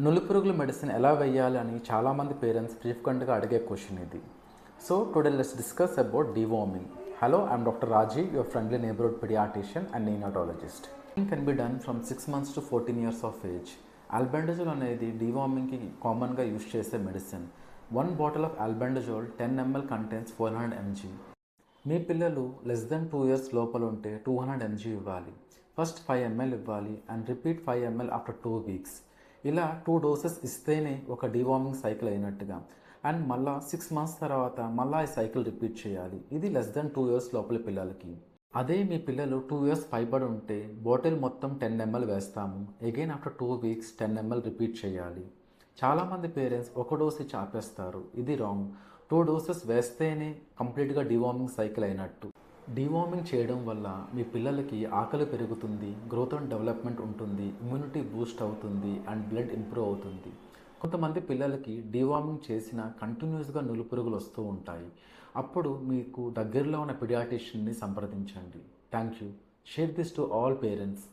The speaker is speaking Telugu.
నులిపురుగుల మెడిసిన్ ఎలా వేయాలి అని చాలామంది పేరెంట్స్ ఫ్రీక్వెంట్గా అడిగే క్వశ్చన్ ఇది. So today let's discuss about deworming. Hello, I'm Dr. Rajiv, your friendly neighborhood pediatrician and neonatologist. Deworming can be done from 6 months to 14 years of age. Albendazole అనేది dewormingకి కామన్గా యూజ్ చేసే medicine. 1 bottle of albendazole 10 ml contains 400 mg. మీ పిల్లలు లెస్ దెన్ 2 years లోపల ఉంటే 200 mg ఇవ్వాలి. ఫస్ట్ 5 ml ఇవ్వాలి and repeat 5 ml after 2 weeks. ఇలా 2 doses ఇస్తేనే ఒక డివార్మింగ్ సైకిల్ అయినట్టుగా. అండ్ మళ్ళీ 6 months తర్వాత మళ్ళీ ఈ సైకిల్ రిపీట్ చేయాలి. ఇది లెస్ దెన్ 2 years లోపల పిల్లలకి. అదే మీ పిల్లలు 2 years పైబడి ఉంటే బాటిల్ మొత్తం 10 ml వేస్తాము. Again after 2 weeks 10 ml repeat చేయాలి. చాలామంది పేరెంట్స్ ఒక డోస్ ఇచ్చి ఆపేస్తారు. ఇది రాంగ్. 2 doses వేస్తేనే కంప్లీట్గా డివార్మింగ్ సైకిల్ అయినట్టు. డివార్మింగ్ చేయడం వల్ల మీ పిల్లలకి ఆకలి పెరుగుతుంది, గ్రోత్ అండ్ డెవలప్మెంట్ ఉంటుంది, ఇమ్యూనిటీ బూస్ట్ అవుతుంది అండ్ బ్లడ్ ఇంప్రూవ్ అవుతుంది. కొంతమంది పిల్లలకి డివార్మింగ్ చేసిన కంటిన్యూస్గా నులిపురుగులు వస్తూ ఉంటాయి. అప్పుడు మీకు దగ్గరలో ఉన్న పిడియాట్రిషియన్ని సంప్రదించండి. Thank you. Share this to all parents.